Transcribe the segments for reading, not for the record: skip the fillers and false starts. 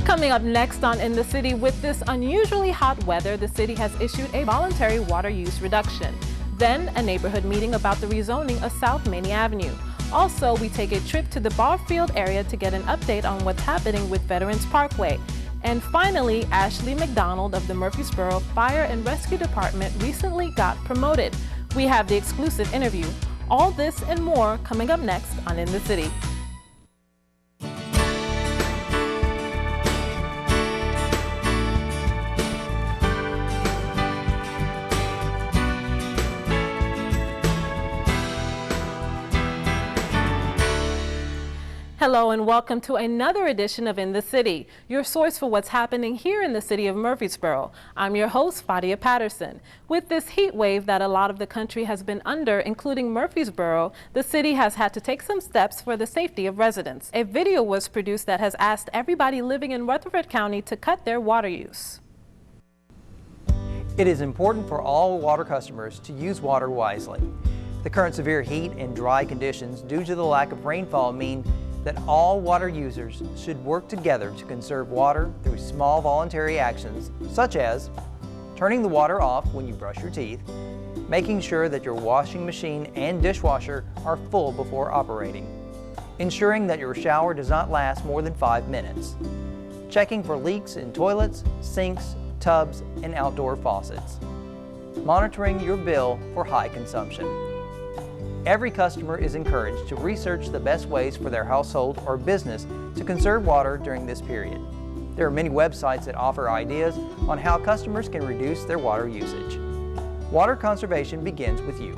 Coming up next on In the City, with this unusually hot weather, the city has issued a voluntary water use reduction. Then a neighborhood meeting about the rezoning of South Maney Avenue. Also, we take a trip to the Barfield area to get an update on what's happening with Veterans Parkway. And finally, Ashley McDonald of the Murfreesboro Fire and Rescue Department recently got promoted. We have the exclusive interview. All this and more coming up next on In the City. Hello and welcome to another edition of In the City, your source for what's happening here in the city of Murfreesboro. I'm your host, Fadia Patterson. With this heat wave that a lot of the country has been under, including Murfreesboro, the city has had to take some steps for the safety of residents. A video was produced that has asked everybody living in Rutherford County to cut their water use. It is important for all water customers to use water wisely. The current severe heat and dry conditions due to the lack of rainfall mean that all water users should work together to conserve water through small voluntary actions such as turning the water off when you brush your teeth, making sure that your washing machine and dishwasher are full before operating, ensuring that your shower does not last more than 5 minutes, checking for leaks in toilets, sinks, tubs, and outdoor faucets, monitoring your bill for high consumption. Every customer is encouraged to research the best ways for their household or business to conserve water during this period. There are many websites that offer ideas on how customers can reduce their water usage. Water conservation begins with you.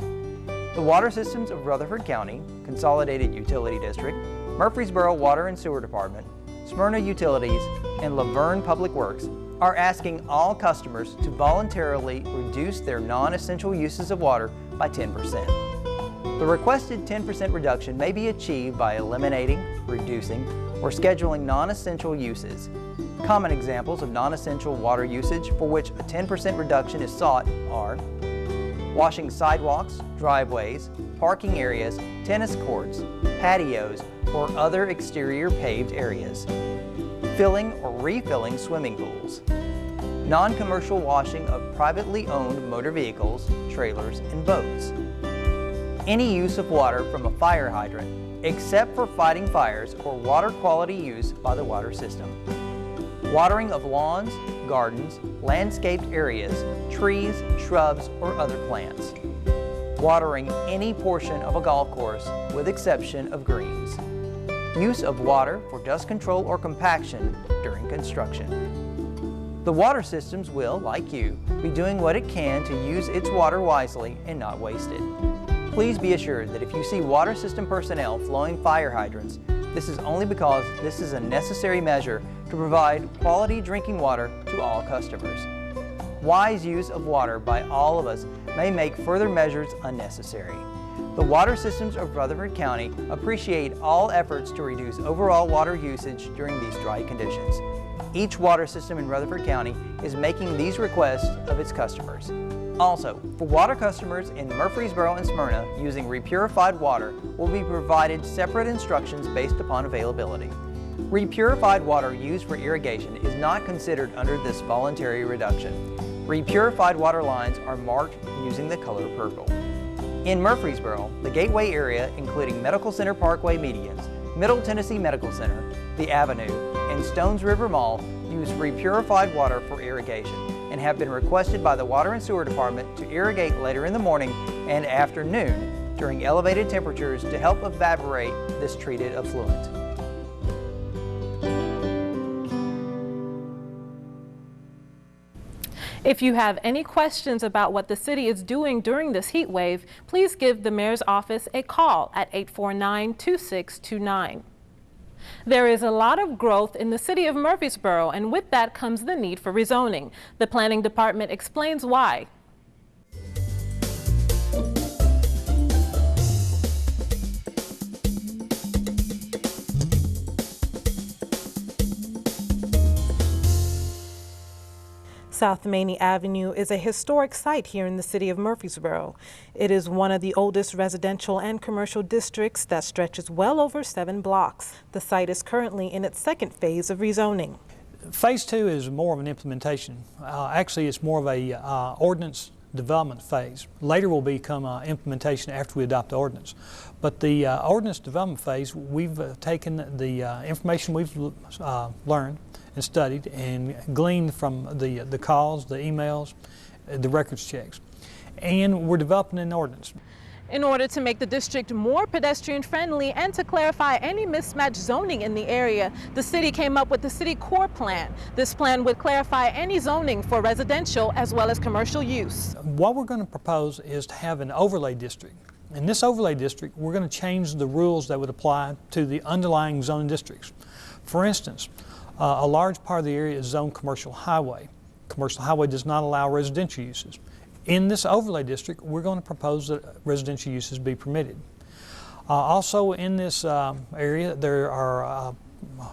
The water systems of Rutherford County, Consolidated Utility District, Murfreesboro Water and Sewer Department, Smyrna Utilities, and LaVergne Public Works are asking all customers to voluntarily reduce their non-essential uses of water by 10%. The requested 10% reduction may be achieved by eliminating, reducing, or scheduling non-essential uses. Common examples of non-essential water usage for which a 10% reduction is sought are washing sidewalks, driveways, parking areas, tennis courts, patios, or other exterior paved areas, filling or refilling swimming pools, non-commercial washing of privately owned motor vehicles, trailers, and boats, any use of water from a fire hydrant, except for fighting fires or water quality use by the water system. Watering of lawns, gardens, landscaped areas, trees, shrubs, or other plants. Watering any portion of a golf course with exception of greens. Use of water for dust control or compaction during construction. The water systems will, like you, be doing what it can to use its water wisely and not waste it. Please be assured that if you see water system personnel flowing fire hydrants, this is only because this is a necessary measure to provide quality drinking water to all customers. Wise use of water by all of us may make further measures unnecessary. The water systems of Rutherford County appreciate all efforts to reduce overall water usage during these dry conditions. Each water system in Rutherford County is making these requests of its customers. Also, for water customers in Murfreesboro and Smyrna using repurified water will be provided separate instructions based upon availability. Repurified water used for irrigation is not considered under this voluntary reduction. Repurified water lines are marked using the color purple. In Murfreesboro, the Gateway area, including Medical Center Parkway medians, Middle Tennessee Medical Center, the Avenue, and Stones River Mall use repurified water for irrigation and have been requested by the Water and Sewer Department to irrigate later in the morning and afternoon during elevated temperatures to help evaporate this treated effluent. If you have any questions about what the city is doing during this heat wave, please give the mayor's office a call at 849-2629. There is a lot of growth in the city of Murfreesboro, and with that comes the need for rezoning. The planning department explains why. South Maney Avenue is a historic site here in the city of Murfreesboro. It is one of the oldest residential and commercial districts that stretches well over 7 blocks. The site is currently in its second phase of rezoning. Phase 2 is more of an implementation. Actually, it's more of a ordinance development phase. Later will become implementation after we adopt the ordinance. But the ordinance development phase, we've taken the information we've learned and studied and gleaned from the calls, the emails, the records checks. And we're developing an ordinance. In order to make the district more pedestrian friendly and to clarify any mismatched zoning in the area, the city came up with the City Core Plan. This plan would clarify any zoning for residential as well as commercial use. What we're going to propose is to have an overlay district. In this overlay district, we're going to change the rules that would apply to the underlying zoning districts. For instance, a large part of the area is zoned commercial highway. Commercial highway does not allow residential uses. In this overlay district, we're going to propose that residential uses be permitted. Also in this area, there are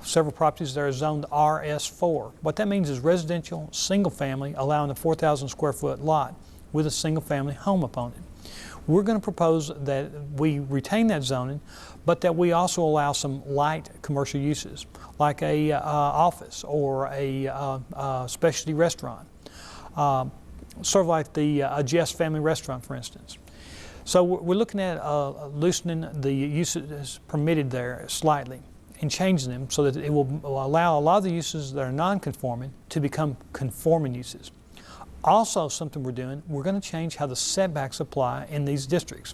several properties that are zoned RS4. What that means is residential, single family, allowing a 4,000 square foot lot with a single family home upon it. We're going to propose that we retain that zoning, but that we also allow some light commercial uses, like a office or a specialty restaurant. Sort of like the Jess Family Restaurant, for instance. So we're looking at loosening the uses permitted there slightly and changing them so that it will allow a lot of the uses that are non-conforming to become conforming uses. Also, something we're doing, we're going to change how the setbacks apply in these districts.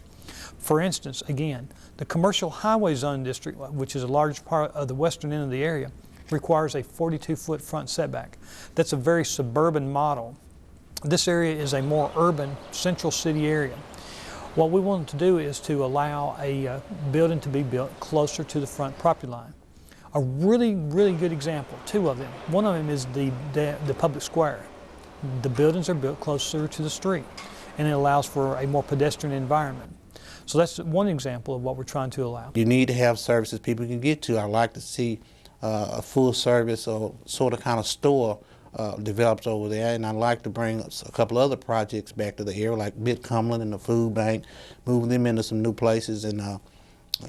For instance, again, the commercial highway zone district, which is a large part of the western end of the area, requires a 42-foot front setback. That's a very suburban model. This area is a more urban, central city area. What we want to do is to allow a building to be built closer to the front property line. A really, really good example, two of them. One of them is the public square. The buildings are built closer to the street, and it allows for a more pedestrian environment. So that's one example of what we're trying to allow. You need to have services people can get to. I'd like to see a full service or sort of kind of store develops over there, and I'd like to bring a couple other projects back to the area, like Cumberland and the food bank, moving them into some new places, and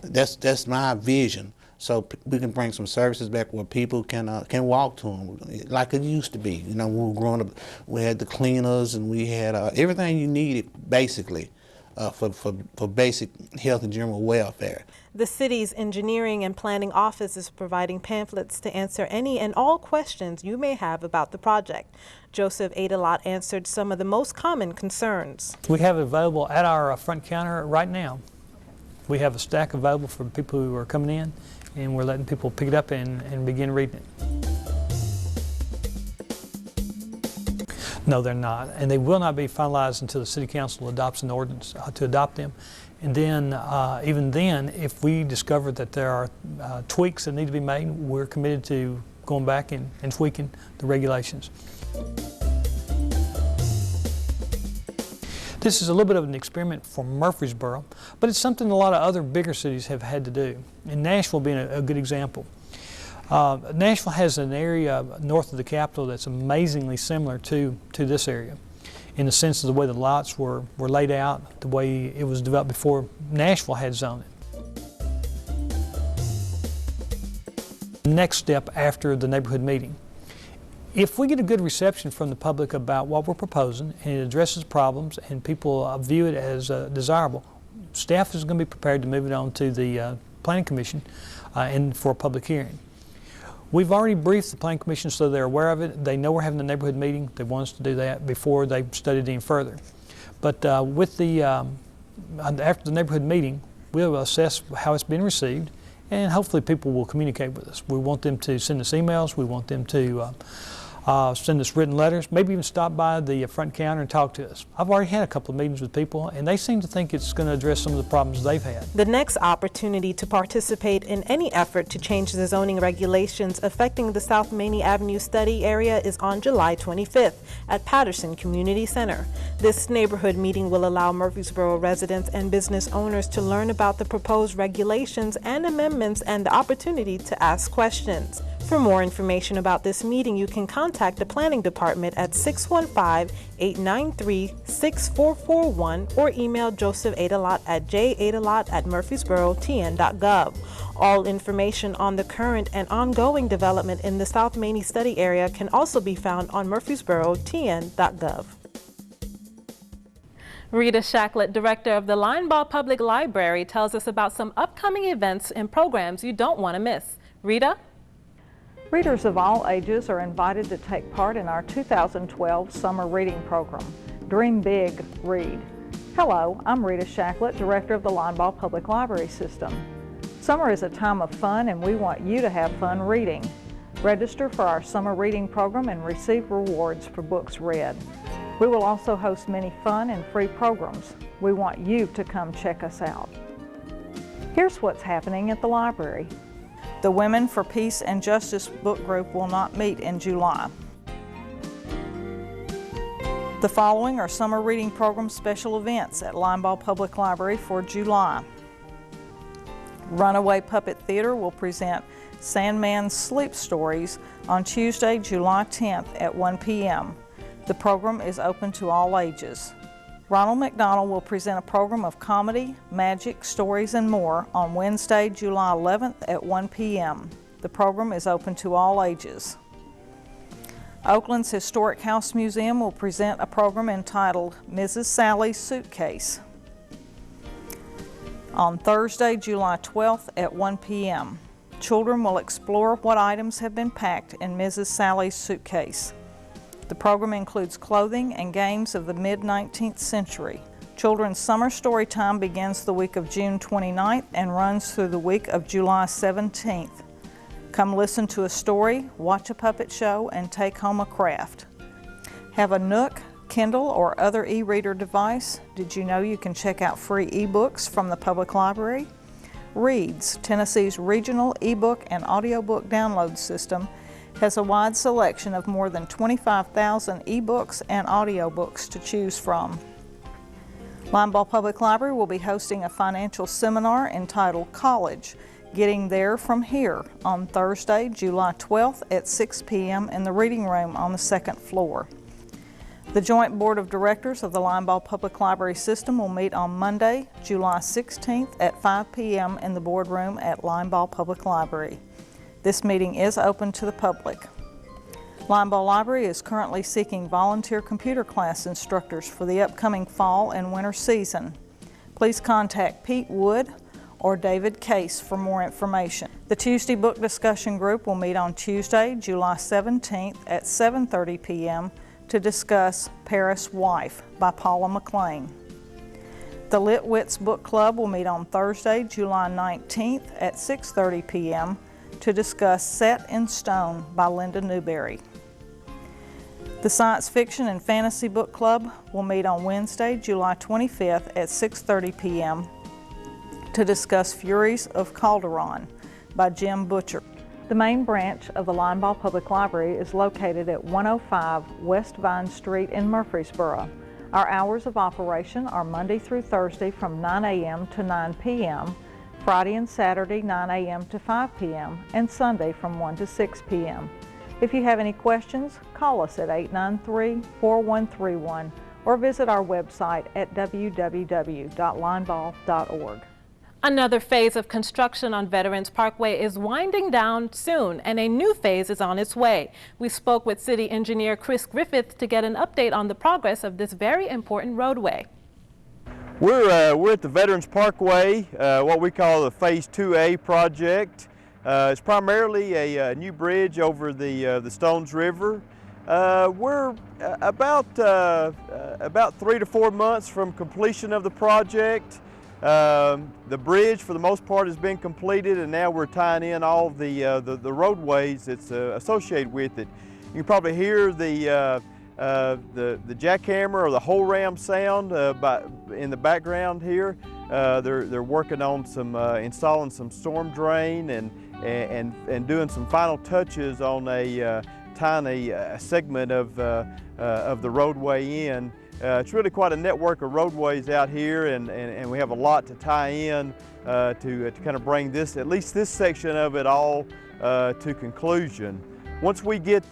that's my vision. So we can bring some services back where people can walk to them, like it used to be. You know, when we were growing up, we had the cleaners and we had everything you needed, basically, for basic health and general welfare. The city's engineering and planning office is providing pamphlets to answer any and all questions you may have about the project. Joseph Adelot answered some of the most common concerns. We have it available at our front counter right now. We have a stack available for people who are coming in, and we're letting people pick it up and begin reading it. No, they're not, and they will not be finalized until the City Council adopts an ordinance to adopt them. And then, even then, if we discover that there are tweaks that need to be made, we're committed to going back and tweaking the regulations. This is a little bit of an experiment for Murfreesboro, but it's something a lot of other bigger cities have had to do, and Nashville being a good example. Nashville has an area north of the Capitol that's amazingly similar to this area, in the sense of the way the lots were laid out, the way it was developed before Nashville had zoning. Next step after the neighborhood meeting. If we get a good reception from the public about what we're proposing and it addresses problems and people view it as desirable, staff is going to be prepared to move it on to the Planning Commission and for a public hearing. We've already briefed the Planning Commission so they're aware of it. They know we're having the neighborhood meeting. They want us to do that before they studied any further. But with the after the neighborhood meeting, we'll assess how it's been received, and hopefully people will communicate with us. We want them to send us emails. We want them to send us written letters, maybe even stop by the front counter and talk to us. I've already had a couple of meetings with people, and they seem to think it's going to address some of the problems they've had. The next opportunity to participate in any effort to change the zoning regulations affecting the South Maney Avenue study area is on July 25th at Patterson Community Center. This neighborhood meeting will allow Murfreesboro residents and business owners to learn about the proposed regulations and amendments and the opportunity to ask questions. For more information about this meeting, you can contact the Planning Department at 615-893-6441 or email Joseph Adelot at jadelot@murfreesboro.tn.gov. All information on the current and ongoing development in the South Maney study area can also be found on murfreesboro.tn.gov. Rita Shacklet, director of the Linebaugh Public Library, tells us about some upcoming events and programs you don't want to miss. Rita? Readers of all ages are invited to take part in our 2012 summer reading program, Dream Big, Read. Hello, I'm Rita Shacklet, director of the Linebaugh Public Library System. Summer is a time of fun and we want you to have fun reading. Register for our summer reading program and receive rewards for books read. We will also host many fun and free programs. We want you to come check us out. Here's what's happening at the library. The Women for Peace and Justice book group will not meet in July. The following are summer reading program special events at Linebaugh Public Library for July. Runaway Puppet Theater will present Sandman Sleep Stories on Tuesday, July 10th at 1 p.m. The program is open to all ages. Ronald McDonald will present a program of comedy, magic, stories, and more on Wednesday, July 11th at 1 p.m. The program is open to all ages. Oaklands Historic House Museum will present a program entitled Mrs. Sally's Suitcase on Thursday, July 12th at 1 p.m. Children will explore what items have been packed in Mrs. Sally's suitcase. The program includes clothing and games of the mid-19th century. Children's summer story time begins the week of June 29th and runs through the week of July 17th. Come listen to a story, watch a puppet show, and take home a craft. Have a Nook, Kindle, or other e-reader device? Did you know you can check out free e-books from the public library? READ.S, Tennessee's regional e-book and audiobook download system, has a wide selection of more than 25,000 e-books and audiobooks to choose from. Linebaugh Public Library will be hosting a financial seminar entitled College, Getting There From Here on Thursday, July 12th at 6 p.m. in the reading room on the second floor. The Joint Board of Directors of the Linebaugh Public Library System will meet on Monday, July 16th at 5 p.m. in the boardroom at Linebaugh Public Library. This meeting is open to the public. Linebaugh Library is currently seeking volunteer computer class instructors for the upcoming fall and winter season. Please contact Pete Wood or David Case for more information. The Tuesday Book Discussion Group will meet on Tuesday, July 17th at 7:30 p.m. to discuss Paris Wife by Paula McLean. The Lit Wits Book Club will meet on Thursday, July 19th at 6:30 p.m. to discuss Set in Stone by Linda Newbery. The Science Fiction and Fantasy Book Club will meet on Wednesday, July 25th at 6:30 p.m. to discuss Furies of Calderon by Jim Butcher. The main branch of the Linebaugh Public Library is located at 105 West Vine Street in Murfreesboro. Our hours of operation are Monday through Thursday from 9 a.m. to 9 p.m., Friday and Saturday 9 a.m. to 5 p.m., and Sunday from 1 to 6 p.m. If you have any questions, call us at 893-4131 or visit our website at www.linebaugh.org. Another phase of construction on Veterans Parkway is winding down soon, and a new phase is on its way. We spoke with City Engineer Chris Griffith to get an update on the progress of this very important roadway. We're at the Veterans Parkway, what we call the Phase 2A project. It's primarily a new bridge over the Stones River. We're about 3 to 4 months from completion of the project. The bridge, for the most part, has been completed, and now we're tying in all the roadways that's associated with it. You can probably hear the jackhammer or the hole ram sound in the background here. They're working on installing some storm drain and doing some final touches on a tiny segment of the roadway in. It's really quite a network of roadways out here, and we have a lot to tie in to kind of bring at least this section of it all to conclusion. Once we get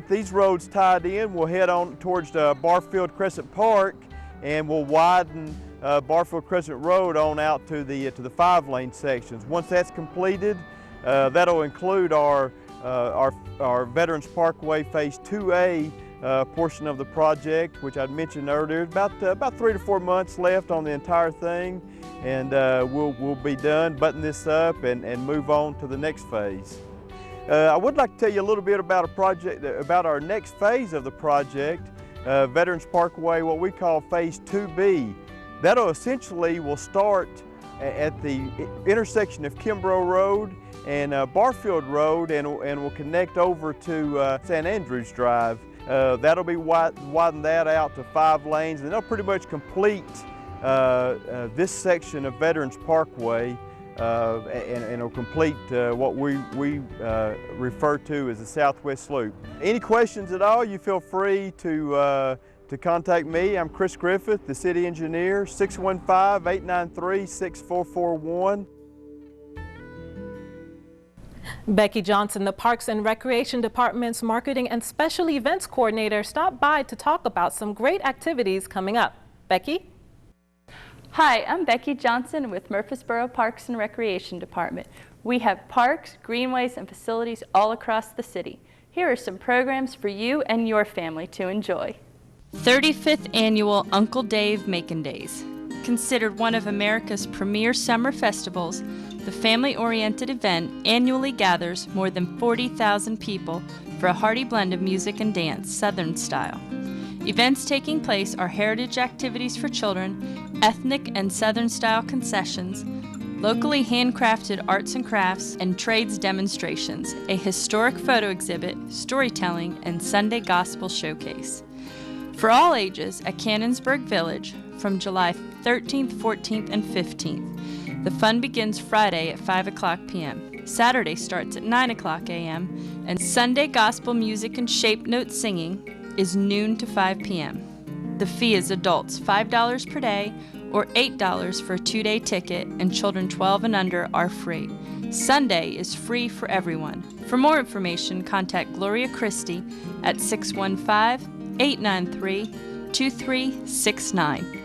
these roads tied in, we'll head on towards Barfield Crescent Park, and we'll widen Barfield Crescent Road on out to the 5-lane sections. Once that's completed, that'll include our Veterans Parkway Phase 2A portion of the project, which I'd mentioned earlier. About 3 to 4 months left on the entire thing, and we'll be done, button this up, and move on to the next phase. I would like to tell you a little bit about our next phase of the project, Veterans Parkway, what we call Phase 2B. That'll essentially will start at the intersection of Kimbrough Road and Barfield Road, and will connect over to St. Andrews Drive. That'll be widen that out to 5 lanes, and they'll pretty much complete this section of Veterans Parkway, and it'll complete what we refer to as the Southwest Loop. Any questions at all, you feel free to contact me. I'm Chris Griffith, the city engineer, 615-893-6441. Becky Johnson, the Parks and Recreation Department's Marketing and Special Events Coordinator, stopped by to talk about some great activities coming up. Becky? Hi, I'm Becky Johnson with Murfreesboro Parks and Recreation Department. We have parks, greenways, and facilities all across the city. Here are some programs for you and your family to enjoy. 35th Annual Uncle Dave Makin' Days. Considered one of America's premier summer festivals, the family-oriented event annually gathers more than 40,000 people for a hearty blend of music and dance, Southern style. Events taking place are heritage activities for children, ethnic and Southern style concessions, locally handcrafted arts and crafts, and trades demonstrations, a historic photo exhibit, storytelling, and Sunday gospel showcase. For all ages at Cannonsburg Village from July 13th, 14th, and 15th. The fun begins Friday at 5 o'clock p.m. Saturday starts at 9 o'clock a.m. and Sunday gospel music and shape note singing is noon to 5 p.m. The fee is adults $5 per day or $8 for a 2-day ticket, and children 12 and under are free. Sunday is free for everyone. For more information, contact Gloria Christie at 615-893-2369.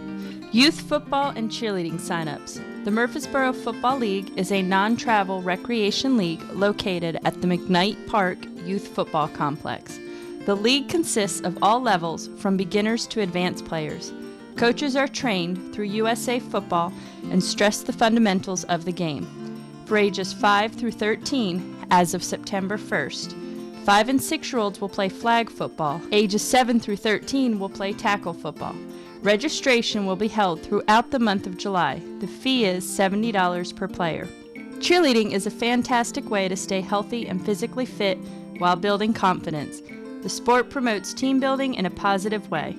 Youth football and cheerleading signups. The Murfreesboro Football League is a non-travel recreation league located at the McKnight Park Youth Football Complex. The league consists of all levels, from beginners to advanced players. Coaches are trained through USA Football and stress the fundamentals of the game. For ages 5 through 13, as of September 1st, 5 and 6-year-olds will play flag football. Ages 7 through 13 will play tackle football. Registration will be held throughout the month of July. The fee is $70 per player. Cheerleading is a fantastic way to stay healthy and physically fit while building confidence. The sport promotes team building in a positive way.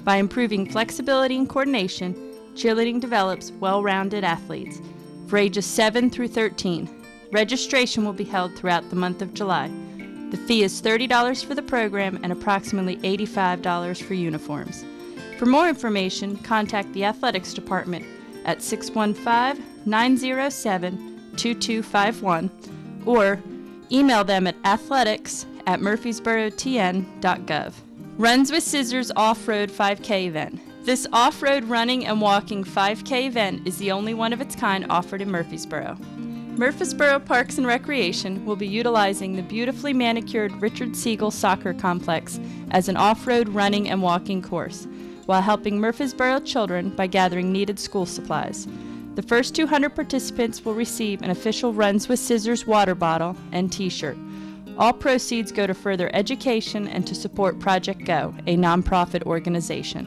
By improving flexibility and coordination, cheerleading develops well-rounded athletes. For ages 7 through 13, registration will be held throughout the month of July. The fee is $30 for the program and approximately $85 for uniforms. For more information, contact the Athletics Department at 615-907-2251 or email them at athletics@murfreesborotn.gov. Runs with Scissors Off-Road 5K event. This off-road running and walking 5K event is the only one of its kind offered in Murfreesboro. Murfreesboro Parks and Recreation will be utilizing the beautifully manicured Richard Siegel Soccer Complex as an off-road running and walking course, while helping Murfreesboro children by gathering needed school supplies. The first 200 participants will receive an official Runs with Scissors water bottle and t-shirt. All proceeds go to further education and to support Project Go, a nonprofit organization.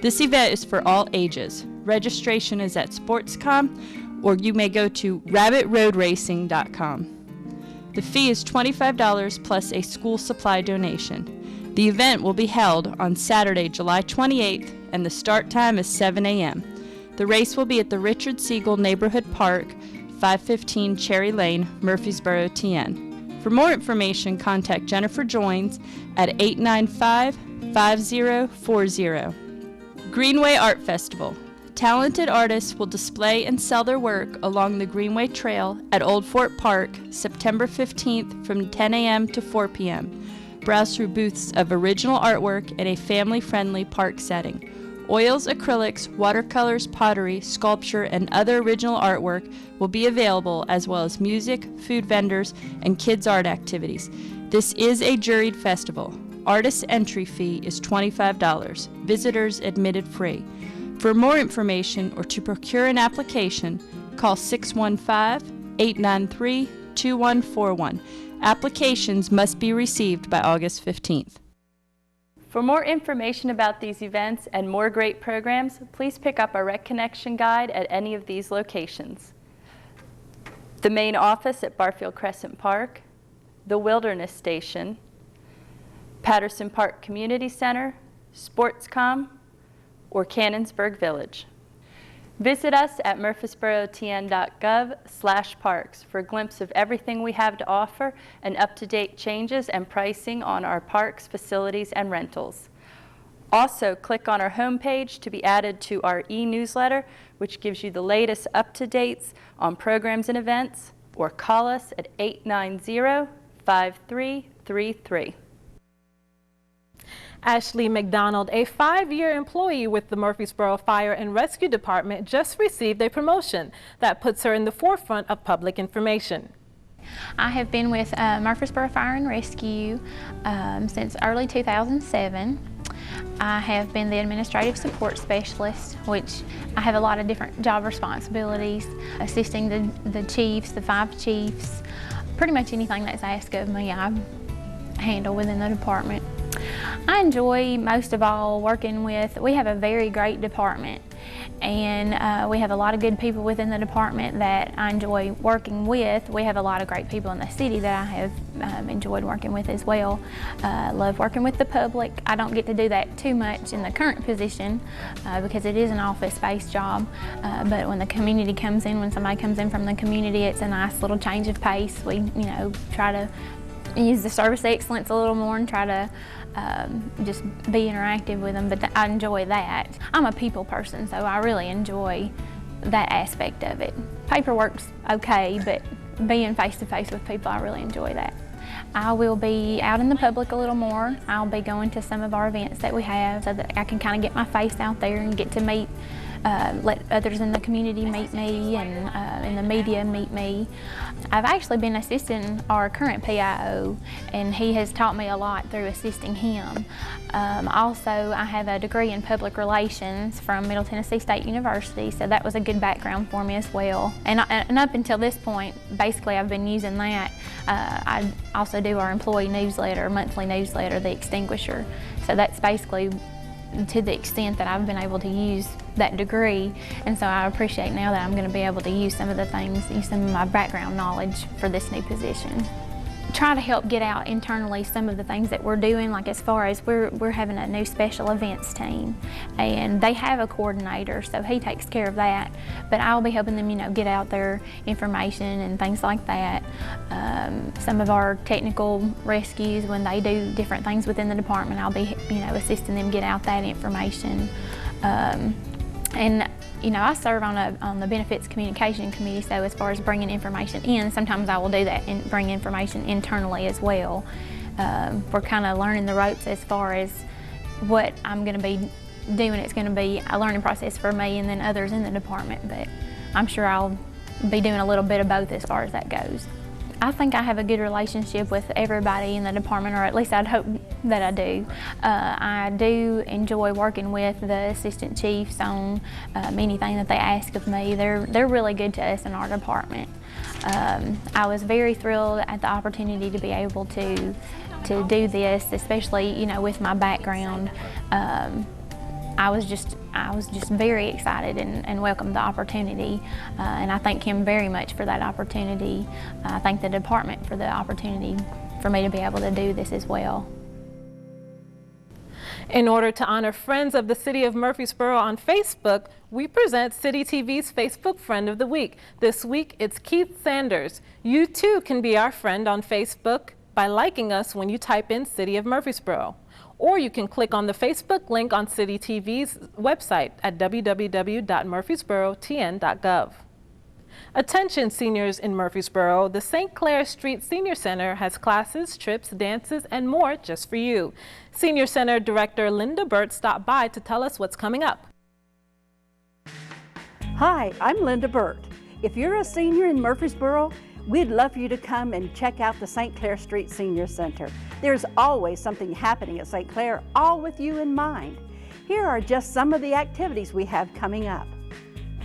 This event is for all ages. Registration is at SportsCom, or you may go to rabbitroadracing.com. The fee is $25 plus a school supply donation. The event will be held on Saturday, July 28th, and the start time is 7 a.m. The race will be at the Richard Siegel Neighborhood Park, 515 Cherry Lane, Murfreesboro, TN. For more information, contact Jennifer Joins at 895-5040. Greenway Art Festival. Talented artists will display and sell their work along the Greenway Trail at Old Fort Park, September 15th from 10 a.m. to 4 p.m. Browse through booths of original artwork in a family-friendly park setting. Oils, acrylics, watercolors, pottery, sculpture, and other original artwork will be available, as well as music, food vendors, and kids' art activities. This is a juried festival. Artist entry fee is $25. Visitors admitted free. For more information or to procure an application, call 615-893-2141. Applications must be received by August 15th. For more information about these events and more great programs, please pick up our Rec Connection guide at any of these locations. The main office at Barfield Crescent Park, the Wilderness Station, Patterson Park Community Center, Sportscom, or Cannonsburg Village. Visit us at murfreesborotn.gov/parks for a glimpse of everything we have to offer and up-to-date changes and pricing on our parks, facilities, and rentals. Also, click on our homepage to be added to our e-newsletter, which gives you the latest up-to-dates on programs and events, or call us at 890-5333. Ashley McDonald, a 5-year employee with the Murfreesboro Fire and Rescue Department, just received a promotion that puts her in the forefront of public information. I have been with Murfreesboro Fire and Rescue since early 2007. I have been the administrative support specialist, which I have a lot of different job responsibilities, assisting the chiefs, the 5 chiefs, pretty much anything that's asked of me I handle within the department. I enjoy most of all working with, we have a very great department, and we have a lot of good people within the department that I enjoy working with. We have a lot of great people in the city that I have enjoyed working with as well. Love working with the public. I don't get to do that too much in the current position because it is an office-based job, but when the community comes in, when somebody comes in from the community, it's a nice little change of pace. We, try to use the service excellence a little more and try to just be interactive with them, but I enjoy that. I'm a people person, so I really enjoy that aspect of it. Paperwork's okay, but being face-to-face with people, I really enjoy that. I will be out in the public a little more. I'll be going to some of our events that we have so that I can kind of get my face out there and get to meet, let others in the community meet me and in the media meet me. I've actually been assisting our current PIO, and he has taught me a lot through assisting him. Also, I have a degree in public relations from Middle Tennessee State University, so that was a good background for me as well. And up until this point, basically I've been using that. I also do our employee newsletter, monthly newsletter, The Extinguisher. So that's basically to the extent that I've been able to use that degree, and so I appreciate now that I'm going to be able to use some of the things, use some of my background knowledge for this new position. Try to help get out internally some of the things that we're doing, like as far as we're having a new special events team, and they have a coordinator, so he takes care of that, but I'll be helping them, get out their information and things like that. Some of our technical rescues, when they do different things within the department, I'll be, assisting them get out that information. And I serve on the Benefits Communication Committee, so as far as bringing information in, sometimes I will do that and bring information internally as well. We're kind of learning the ropes as far as what I'm going to be doing. It's going to be a learning process for me and then others in the department, but I'm sure I'll be doing a little bit of both as far as that goes. I think I have a good relationship with everybody in the department, or at least I'd hope that I do. I do enjoy working with the assistant chiefs on anything that they ask of me. They're really good to us in our department. I was very thrilled at the opportunity to be able to do this, especially with my background. I was just very excited and welcomed the opportunity, and I thank him very much for that opportunity. I thank the department for the opportunity for me to be able to do this as well. In order to honor friends of the City of Murfreesboro on Facebook, we present City TV's Facebook Friend of the Week. This week, it's Keith Sanders. You too can be our friend on Facebook. by liking us when you type in City of Murfreesboro. Or you can click on the Facebook link on City TV's website at www.murfreesborotn.gov. Attention seniors in Murfreesboro, the St. Clair Street Senior Center has classes, trips, dances, and more just for you. Senior Center Director Linda Burt stopped by to tell us what's coming up. Hi, I'm Linda Burt. If you're a senior in Murfreesboro, we'd love for you to come and check out the St. Clair Street Senior Center. There's always something happening at St. Clair, all with you in mind. Here are just some of the activities we have coming up.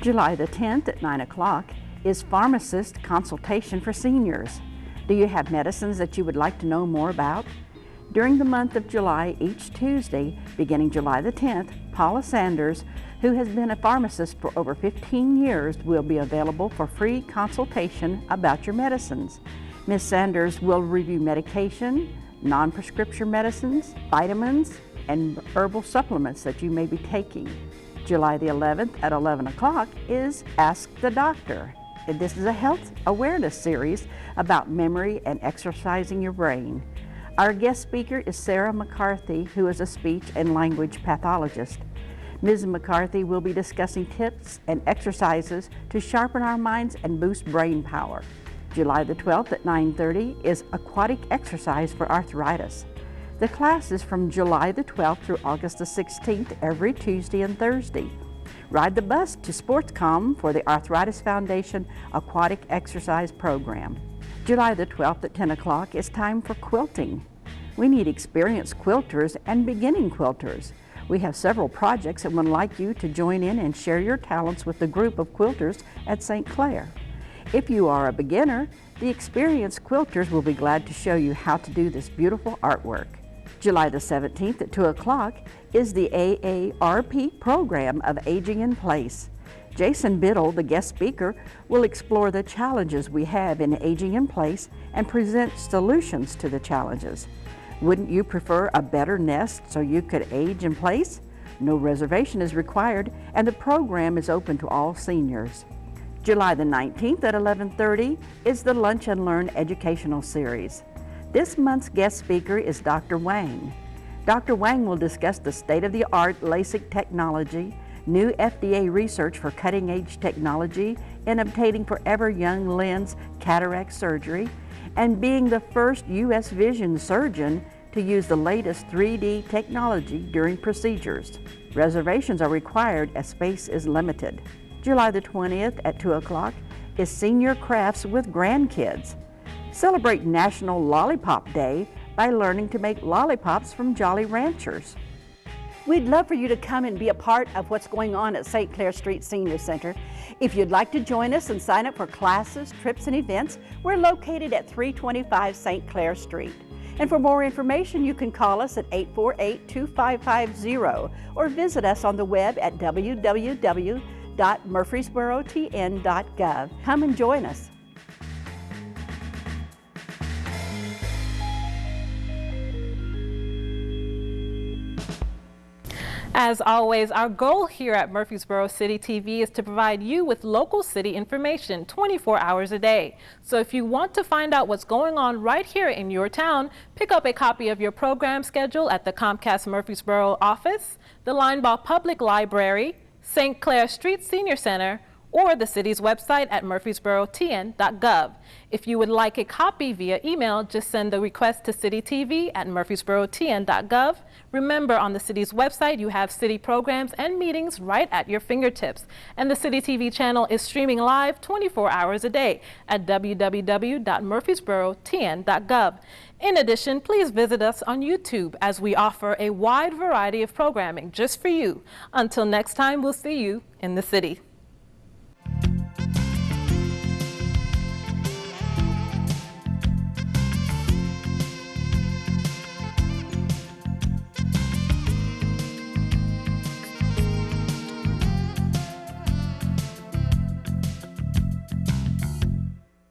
July the 10th at 9 o'clock is Pharmacist Consultation for seniors. Do you have medicines that you would like to know more about? During the month of July, each Tuesday, beginning July the 10th, Paula Sanders, who has been a pharmacist for over 15 years, will be available for free consultation about your medicines. Ms. Sanders will review medication, non-prescription medicines, vitamins, and herbal supplements that you may be taking. July the 11th at 11 o'clock is Ask the Doctor. This is a health awareness series about memory and exercising your brain. Our guest speaker is Sarah McCarthy, who is a speech and language pathologist. Ms. McCarthy will be discussing tips and exercises to sharpen our minds and boost brain power. July the 12th at 9:30 is Aquatic Exercise for Arthritis. The class is from July the 12th through August the 16th every Tuesday and Thursday. Ride the bus to SportsCom for the Arthritis Foundation Aquatic Exercise Program. July the 12th at 10 o'clock is time for quilting. We need experienced quilters and beginning quilters. We have several projects and would like you to join in and share your talents with the group of quilters at St. Clair. If you are a beginner, the experienced quilters will be glad to show you how to do this beautiful artwork. July the 17th at 2 o'clock is the AARP program of Aging in Place. Jason Biddle, the guest speaker, will explore the challenges we have in aging in place and present solutions to the challenges. Wouldn't you prefer a better nest so you could age in place? No reservation is required, and the program is open to all seniors. July the 19th at 11:30 is the Lunch and Learn Educational Series. This month's guest speaker is Dr. Wang. Dr. Wang will discuss the state-of-the-art LASIK technology, new FDA research for cutting-edge technology in obtaining forever young lens cataract surgery, and being the first U.S. vision surgeon to use the latest 3D technology during procedures. Reservations are required as space is limited. July the 20th at 2 o'clock is Senior Crafts with Grandkids. Celebrate National Lollipop Day by learning to make lollipops from Jolly Ranchers. We'd love for you to come and be a part of what's going on at St. Clair Street Senior Center. If you'd like to join us and sign up for classes, trips, and events, we're located at 325 St. Clair Street. And for more information, you can call us at 848-2550 or visit us on the web at www.murfreesborotn.gov. Come and join us. As always, our goal here at Murfreesboro City TV is to provide you with local city information 24 hours a day. So if you want to find out what's going on right here in your town, pick up a copy of your program schedule at the Comcast Murfreesboro office, the Linebaugh Public Library, St. Clair Street Senior Center, or the city's website at murfreesborotn.gov. If you would like a copy via email, just send the request to citytv@murfreesborotn.gov. Remember, on the city's website, you have city programs and meetings right at your fingertips. And the City TV channel is streaming live 24 hours a day at www.murfreesborotn.gov. In addition, please visit us on YouTube as we offer a wide variety of programming just for you. Until next time, we'll see you in the city.